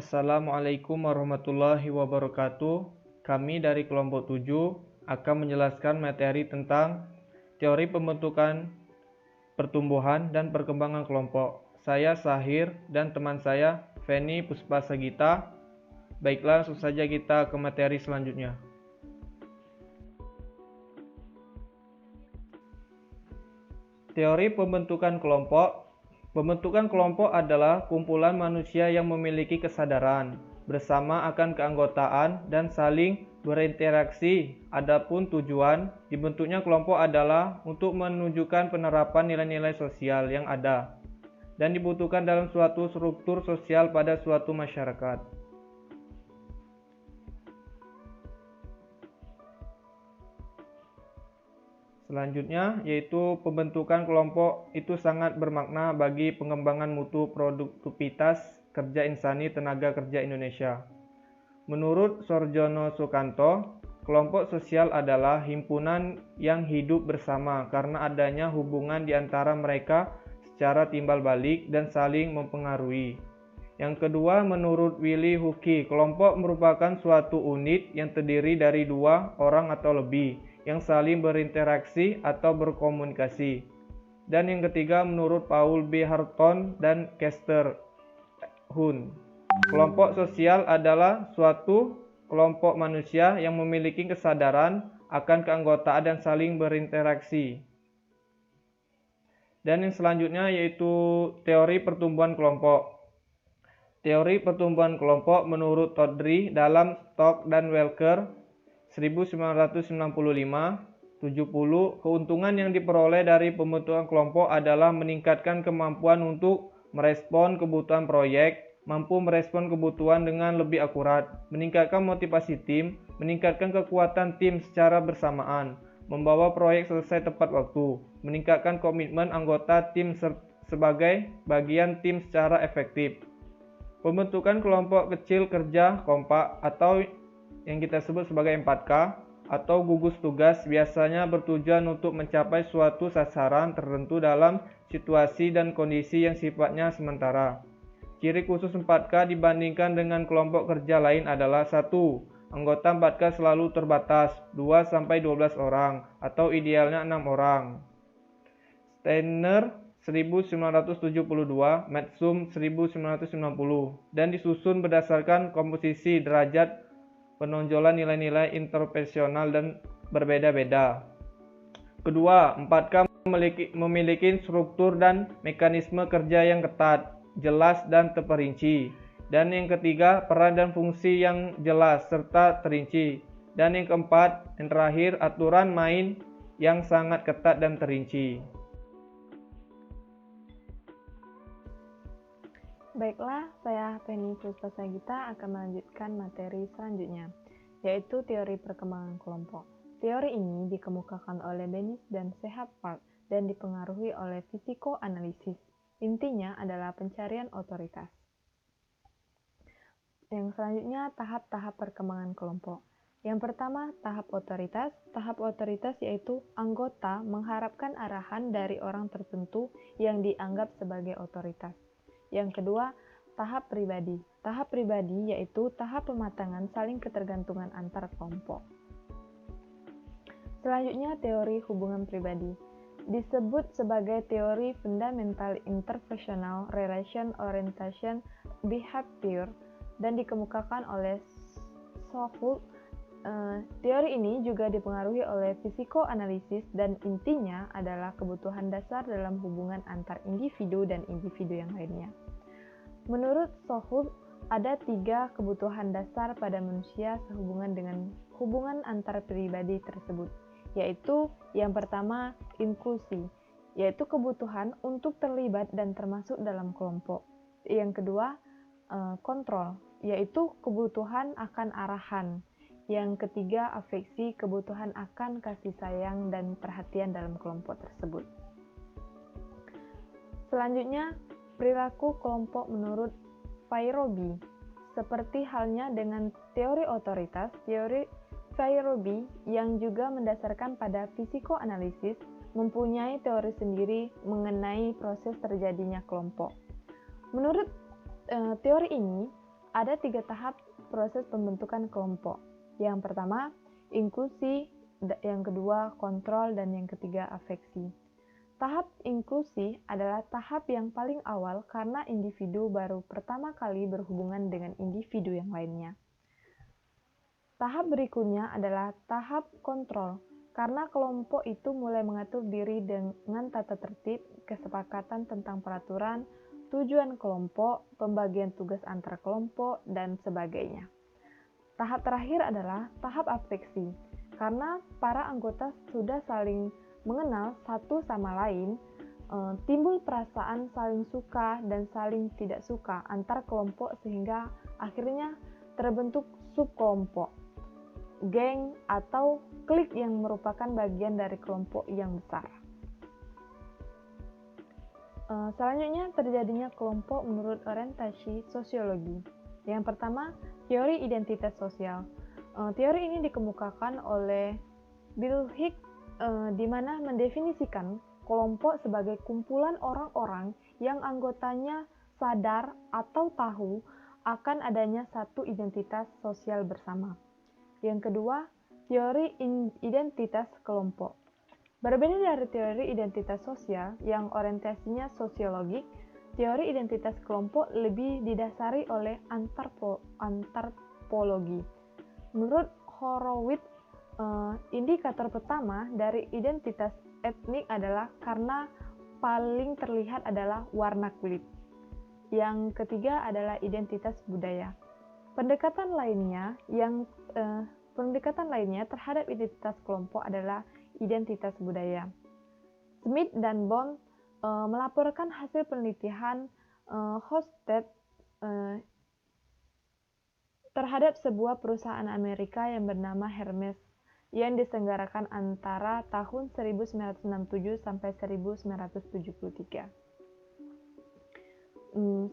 Assalamualaikum warahmatullahi wabarakatuh. Kami dari kelompok 7 akan menjelaskan materi tentang teori pembentukan pertumbuhan dan perkembangan kelompok. Saya Sahir dan teman saya Feni Puspasagita. Baiklah, langsung saja kita ke materi selanjutnya. Teori pembentukan kelompok. Pembentukan kelompok adalah kumpulan manusia yang memiliki kesadaran bersama akan keanggotaan dan saling berinteraksi. Adapun tujuan dibentuknya kelompok adalah untuk menunjukkan penerapan nilai-nilai sosial yang ada dan dibutuhkan dalam suatu struktur sosial pada suatu masyarakat. Selanjutnya, yaitu pembentukan kelompok itu sangat bermakna bagi pengembangan mutu produktivitas kerja insani tenaga kerja Indonesia. Menurut Sorjono Sukanto, kelompok sosial adalah himpunan yang hidup bersama karena adanya hubungan di antara mereka secara timbal balik dan saling mempengaruhi. Yang kedua, menurut Willy Huki, kelompok merupakan suatu unit yang terdiri dari dua orang atau lebih yang saling berinteraksi atau berkomunikasi. Dan yang ketiga, menurut Paul B. Harton dan Kester Hun, kelompok sosial adalah suatu kelompok manusia yang memiliki kesadaran akan keanggotaan dan saling berinteraksi. Dan yang selanjutnya yaitu teori pertumbuhan kelompok. Teori pertumbuhan kelompok menurut Todry dalam Stock dan Welker 1995-70, keuntungan yang diperoleh dari pembentukan kelompok adalah meningkatkan kemampuan untuk merespon kebutuhan proyek, mampu merespon kebutuhan dengan lebih akurat, meningkatkan motivasi tim, meningkatkan kekuatan tim secara bersamaan, membawa proyek selesai tepat waktu, meningkatkan komitmen anggota tim sebagai bagian tim secara efektif. Pembentukan kelompok kecil kerja kompak atau yang kita sebut sebagai 4K atau gugus tugas biasanya bertujuan untuk mencapai suatu sasaran tertentu dalam situasi dan kondisi yang sifatnya sementara. Ciri khusus 4K dibandingkan dengan kelompok kerja lain adalah 1. Anggota 4K selalu terbatas 2-12 orang atau idealnya 6 orang. Steiner 1972, Matsum 1990, dan disusun berdasarkan komposisi derajat penonjolan nilai-nilai interpersonal dan berbeda-beda. Kedua, 4K memiliki struktur dan mekanisme kerja yang ketat, jelas dan terperinci. Dan yang ketiga, peran dan fungsi yang jelas serta terinci. Dan yang keempat, yang terakhir, aturan main yang sangat ketat dan terinci. Baiklah, saya Feni Puspasagita akan melanjutkan materi selanjutnya, yaitu teori perkembangan kelompok. Teori ini dikemukakan oleh Benis dan Shehab Park dan dipengaruhi oleh fisikoanalisis. Intinya adalah pencarian otoritas. Yang selanjutnya, tahap-tahap perkembangan kelompok. Yang pertama, tahap otoritas. Tahap otoritas yaitu anggota mengharapkan arahan dari orang tertentu yang dianggap sebagai otoritas. Yang kedua, tahap pribadi. Tahap pribadi yaitu tahap pematangan saling ketergantungan antar kelompok. Selanjutnya, teori hubungan pribadi. Disebut sebagai teori fundamental interpersonal relation orientation behavior dan dikemukakan oleh Sohul. Teori ini juga dipengaruhi oleh fisikoanalisis dan intinya adalah kebutuhan dasar dalam hubungan antar individu dan individu yang lainnya. Menurut Sohul, ada 3 kebutuhan dasar pada manusia sehubungan dengan hubungan antar pribadi tersebut, yaitu yang pertama inklusi, yaitu kebutuhan untuk terlibat dan termasuk dalam kelompok. Yang kedua kontrol, yaitu kebutuhan akan arahan. Yang ketiga, afeksi, kebutuhan akan kasih sayang dan perhatian dalam kelompok tersebut. Selanjutnya, perilaku kelompok menurut Fairobi. Seperti halnya dengan teori otoritas, teori Fairobi yang juga mendasarkan pada fisikoanalisis mempunyai teori sendiri mengenai proses terjadinya kelompok. Menurut teori ini, ada 3 tahap proses pembentukan kelompok. Yang pertama, inklusi, yang kedua, kontrol, dan yang ketiga, afeksi. Tahap inklusi adalah tahap yang paling awal karena individu baru pertama kali berhubungan dengan individu yang lainnya. Tahap berikutnya adalah tahap kontrol, karena kelompok itu mulai mengatur diri dengan tata tertib, kesepakatan tentang peraturan, tujuan kelompok, pembagian tugas antar kelompok, dan sebagainya. Tahap terakhir adalah tahap afeksi, karena para anggota sudah saling mengenal satu sama lain, timbul perasaan saling suka dan saling tidak suka antar kelompok sehingga akhirnya terbentuk subkelompok, geng, atau klik yang merupakan bagian dari kelompok yang besar. Selanjutnya terjadinya kelompok menurut orientasi sosiologi. Yang pertama, teori identitas sosial. Teori ini dikemukakan oleh Bill Hicks, di mana mendefinisikan kelompok sebagai kumpulan orang-orang yang anggotanya sadar atau tahu akan adanya satu identitas sosial bersama. Yang kedua, teori identitas kelompok. Berbeda dari teori identitas sosial yang orientasinya sosiologik, teori identitas kelompok lebih didasari oleh antropologi. Menurut Horowitz, indikator pertama dari identitas etnik adalah karena paling terlihat adalah warna kulit. Yang ketiga adalah identitas budaya. Pendekatan lainnya terhadap identitas kelompok adalah identitas budaya. Smith dan Bond melaporkan hasil penelitian Hofstede terhadap sebuah perusahaan Amerika yang bernama Hermes yang diselenggarakan antara tahun 1967 sampai 1973.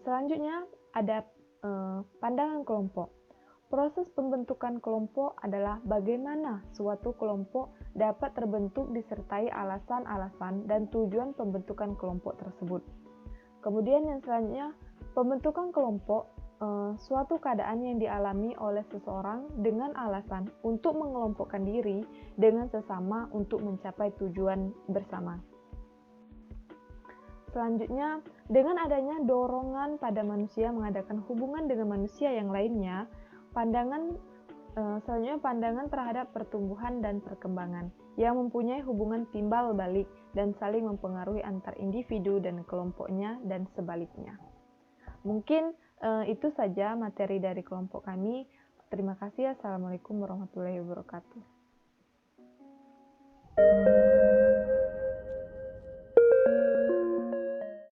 Selanjutnya ada pandangan kelompok. Proses pembentukan kelompok adalah bagaimana suatu kelompok dapat terbentuk disertai alasan-alasan dan tujuan pembentukan kelompok tersebut. Kemudian yang selanjutnya, pembentukan kelompok suatu keadaan yang dialami oleh seseorang dengan alasan untuk mengelompokkan diri dengan sesama untuk mencapai tujuan bersama. Selanjutnya, dengan adanya dorongan pada manusia mengadakan hubungan dengan manusia yang lainnya, selanjutnya pandangan terhadap pertumbuhan dan perkembangan yang mempunyai hubungan timbal balik dan saling mempengaruhi antar individu dan kelompoknya dan sebaliknya. Mungkin itu saja materi dari kelompok kami. Terima kasih. Assalamualaikum warahmatullahi wabarakatuh.